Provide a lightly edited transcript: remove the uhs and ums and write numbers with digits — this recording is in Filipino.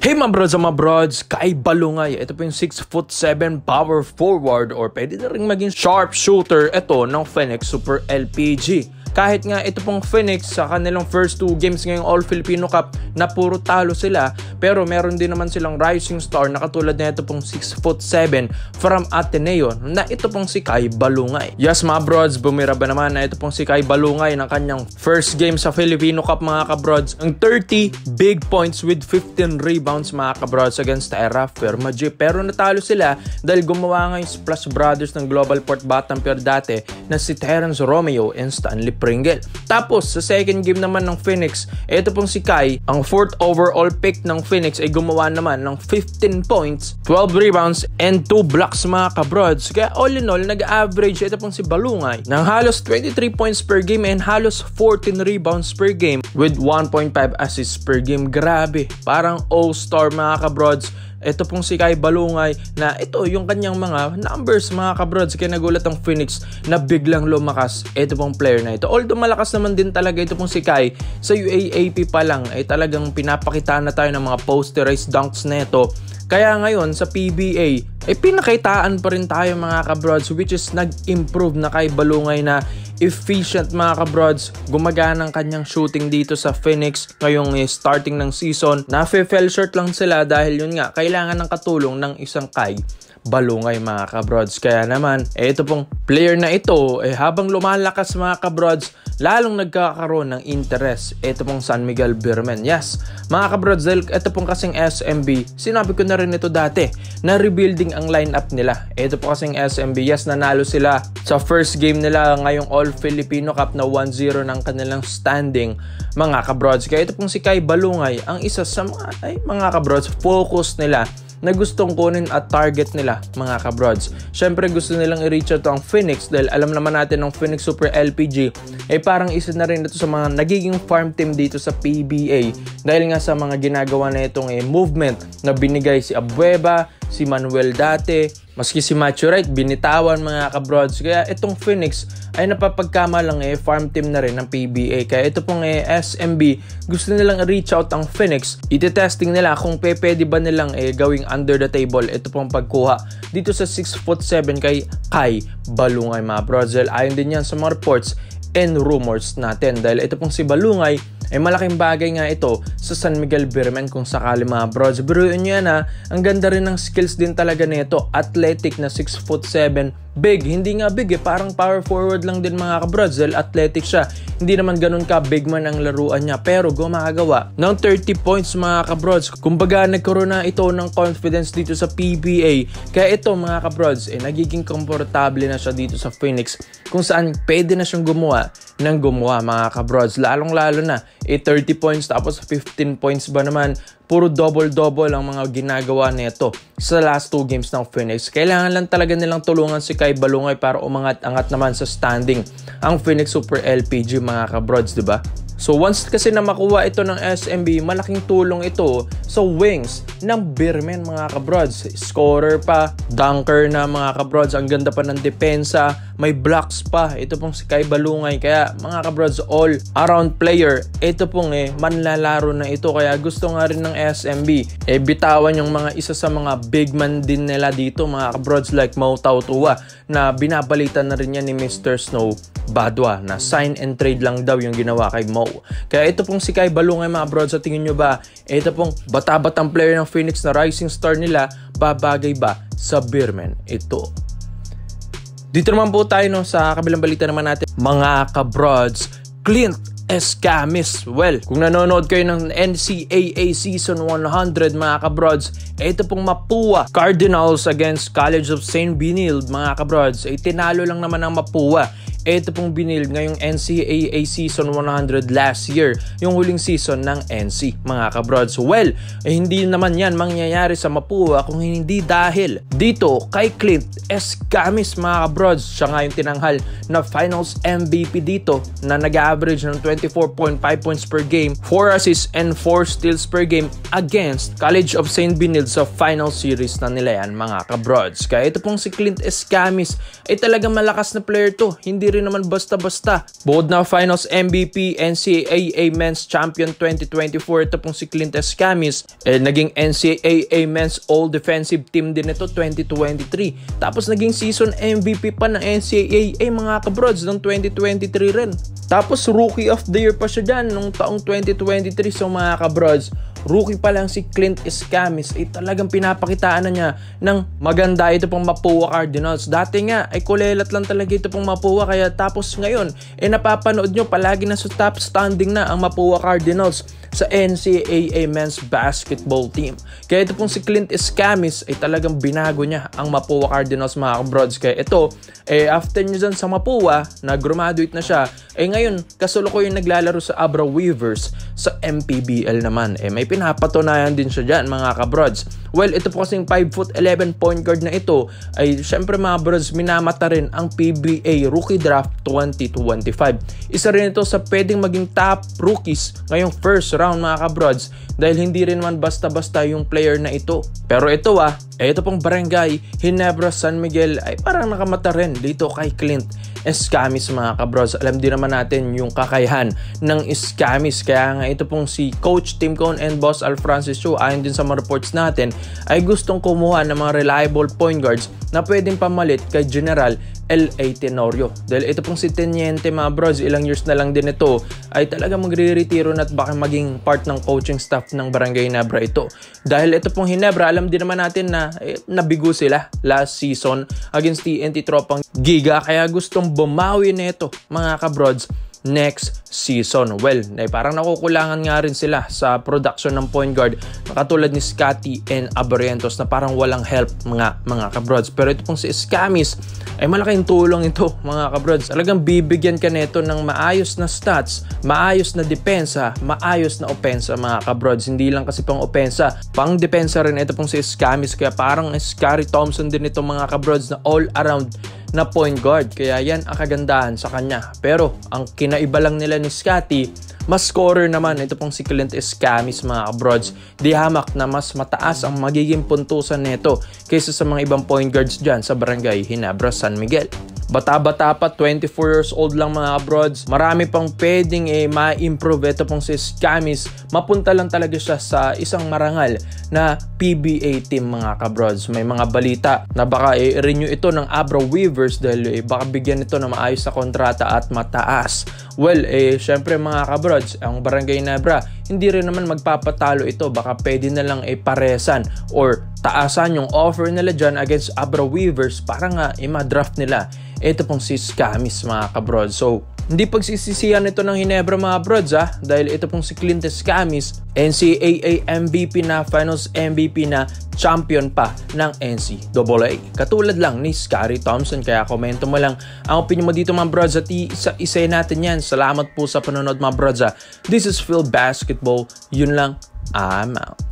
Hey mga brods, Kai Balungay. Ito po yung 6'7" power forward or pwede na rin maging sharp shooter ito ng Phoenix Super LPG. Kahit nga ito pong Phoenix sa kanilang first 2 games ngayong All-Filipino Cup na puro talo sila, pero meron din naman silang rising star na katulad na ito pong 6'7" from Ateneo na ito pong si Kai Balungay. Yes mga brods, bumira ba naman na ito pong si Kai Balungay ng kanyang first game sa Filipino Cup mga kabrods. Ang 30 big points with 15 rebounds mga kabrods against Era Firmaji. Pero natalo sila dahil gumawa nga yung Splash Brothers ng Global Port Batampier dati na si Terence Romeo and Stanley Pringle. Tapos sa second game naman ng Phoenix, ito pong si Kai, ang 4th overall pick ng Phoenix ay gumawa naman ng 15 points, 12 rebounds, and 2 blocks mga kabrods. Kaya all in all, nag-average ito pong si Balungay ng halos 23 points per game and halos 14 rebounds per game with 1.5 assists per game. Grabe, parang all-star mga kabrods. Ito pong si Kai Balungay na ito yung kanyang mga numbers mga kabrods. Kaya nagulat ang Phoenix na biglang lumakas ito pong player na ito. Although malakas naman din talaga ito pong si Kai, sa UAAP pa lang ay talagang pinapakita na tayo ng mga posterized dunks na ito. Kaya ngayon sa PBA ay pinakitaan pa rin tayo mga kabrods, which is nag-improve na Kai Balungay na efficient mga kabrods. Gumagana ang kanyang shooting dito sa Phoenix ngayong starting ng season. Na-fell short lang sila dahil yun nga, kailangan ng katulong ng isang Kai Balungay mga kabrods. Kaya naman, ito pong player na ito, habang lumalakas mga kabrods, lalong nagkakaroon ng interest ito pong San Miguel Beermen. Yes, mga kabrods, dahil ito pong kasing SMB, sinabi ko na rin ito dati, na rebuilding ang lineup nila. Ito po kasing SMB, yes, nanalo sila sa first game nila ngayong All-Filipino Cup na 1-0 ng kanilang standing mga kabrods. Kaya ito pong si Kai Balungay, ang isa sa mga kabrods, focus nila na gustong kunin at target nila mga kabrods. Syempre gusto nilang i-reach out ang Phoenix dahil alam naman natin ng Phoenix Super LPG parang isa na rin ito sa mga nagiging farm team dito sa PBA dahil nga sa mga ginagawa na itong movement na binigay si Abueva, si Manuel dati, maski si Macho Wright binitawan mga kabrods. Kaya itong Phoenix ay napapagkama lang farm team na rin ng PBA. Kaya ito pong SMB, gusto nilang reach out ang Phoenix. Iti-testing nila kung pwede ba nilang gawing under the table ito pong pagkuha dito sa 6'7" kay Kai Balungay mga brods. Ayon din yan sa mga reports and rumors natin dahil ito pong si Balungay ay malaking bagay nga ito sa San Miguel Beermen kung sakali mga brods. Pero yun yan ang ganda rin ng skills din talaga nito. Athletic na 6'7", big. Hindi nga big parang power forward lang din mga kabrods dahil athletic siya. Hindi naman ganun ka big man ang laruan niya pero gumagawa ng 30 points mga kabrods. Kumbaga nagkaroon na ito ng confidence dito sa PBA. Kaya ito mga kabrods nagiging komportable na siya dito sa Phoenix kung saan pwede na siyang gumawa mga kabrods. Lalong lalo na 30 points tapos 15 points ba naman. Puro double-double ang mga ginagawa nito sa last 2 games ng Phoenix. Kailangan lang talaga nilang tulungan si Kai Balungay para umangat-angat naman sa standing ang Phoenix Super LPG mga kabrods, diba? So once kasi na makuha ito ng SMB, malaking tulong ito sa wings ng Beermen mga kabrods. Scorer pa, dunker na mga kabrods, ang ganda pa ng depensa, may blocks pa. Ito pong si Kai Balungay. Kaya mga kabrods, all around player. Ito pong manlalaro na ito. Kaya gusto nga rin ng SMB bitawan yung mga isa sa mga big man din nila dito mga kabrods like Mau Tautua na binabalitan na rin yan ni Mr. Snow Badwa na sign and trade lang daw yung ginawa kay Mau. Kaya ito pong si Kai Balungay mga brods, sa tingin nyo ba ito pong bata-batang player ng Phoenix na rising star nila, babagay ba sa Beermen ito? Dito naman po tayo sa kabilang balita naman natin mga kabrods, Clint Escamis. Well, kung nanonood kayo ng NCAA Season 100 mga kabrods, ito pong Mapua Cardinals against College of St. Benilde mga kabrods, tinalo lang naman ang Mapua. Ito pong Benilde ngayong NCAA Season 100 last year, yung huling season ng NC mga kabrods. Well, hindi naman yan mangyayari sa Mapua kung hindi dahil dito kay Clint Escamis mga kabrods. Siya nga yung tinanghal na Finals MVP dito na nag-average ng 24.5 points per game, 4 assists and 4 steals per game against College of St. Benilde sa final series na nila yan mga kabrods. Kaya ito pong si Clint Escamis ay talagang malakas na player to. Hindi hindi rin naman basta-basta. Bukod na Finals MVP, NCAA Men's Champion 2024, ito pong si Clint Escamis, naging NCAA Men's All-Defensive Team din ito 2023. Tapos naging season MVP pa ng NCAA mga kabrods ng 2023 rin. Tapos Rookie of the Year pa siya dyan nung taong 2023. So mga kabrods, rookie pa lang si Clint Escamis ay talagang pinapakitaan na niya ng maganda ito pong Mapua Cardinals. Dati nga ay kulelat lang talaga ito pong Mapua, kaya tapos ngayon napapanood nyo palagi na sa top standing na ang Mapua Cardinals sa NCAA Men's Basketball Team. Kaya ito pong si Clint Escamis ay talagang binago niya ang Mapua Cardinals mga kabrods. Kaya ito, after niya dyan sa Mapua, nag-graduate na siya, ngayon kasulukuyan naglalaro sa Abra Weavers sa MPBL naman. May pinapatunayan din siya dyan mga kabrods. Well, ito po kasing 5'11" point guard na ito ay syempre mga brods, minamata rin ang PBA Rookie Draft 2025. Isa rin ito sa pwedeng maging top rookies ngayong first round mga kabrods, dahil hindi rin man basta-basta yung player na ito. Pero ito ito pong Barangay Ginebra San Miguel ay parang nakamata rin dito kay Clint Escamis mga kabrods. Alam din naman natin yung kakayahan ng Escamis, kaya nga ito pong si Coach Tim Cone and Boss Al Francis Chu, ayon din sa mga reports natin, ay gustong kumuha ng mga reliable point guards na pwedeng pamalit kay General L.A. Tenorio. Dahil ito pong si Teniente mga bros, ilang years na lang din ito, ay talaga magre-retiro na at baka maging part ng coaching staff ng Barangay Ginebra ito. Dahil ito pong Ginebra, alam din naman natin na nabigo sila last season against TNT Tropang Giga, kaya gustong bumawi nito mga kabrods next season. Well, parang nakukulangan nga rin sila sa production ng point guard katulad ni Scotty and Abarientos na parang walang help mga kabrods. Pero ito pong si Escamis ay malaking tulong ito mga kabrods. Talagang bibigyan ka nito ng maayos na stats, maayos na depensa, maayos na opensa mga kabrods. Hindi lang kasi pang opensa, pang depensa rin ito pong si Escamis, kaya parang Scotty Thompson din ito mga kabrods na all around na point guard. Kaya yan ang kagandahan sa kanya. Pero ang kinaiba lang nila ni Scotty, mas scorer naman ito pong si Clint Escamis mga kabrods. Di hamak na mas mataas ang magiging puntusan nito kaysa sa mga ibang point guards dyan sa Barangay Ginebra San Miguel. Bata-bata pa, 24 years old lang mga kabrods. Marami pang pwedeng ma-improve ito pong si Escamis. Mapunta lang talaga siya sa isang marangal na PBA team mga kabrods. May mga balita na baka i-renew ito ng Abra Weavers dahil baka bigyan ito ng maayos na kontrata at mataas. Well, syempre mga kabrods, ang Barangay Ginebra, hindi rin naman magpapatalo ito. Baka pwede na lang paresan or taasan yung offer nila dyan against Abra Weavers para nga ma-draft nila ito pong si Escamis mga kabrods. So, hindi pagsisisihan ito ng Ginebra mga brods dahil ito pong si Clint Escamis, NCAA MVP na, Finals MVP na, champion pa ng NCAA. Katulad lang ni Scotty Thompson. Kaya komento mo lang ang opinion mo dito mga brods at isa-isay natin yan. Salamat po sa panonood mga brods. This is Phil Basketball. Yun lang. I'm out.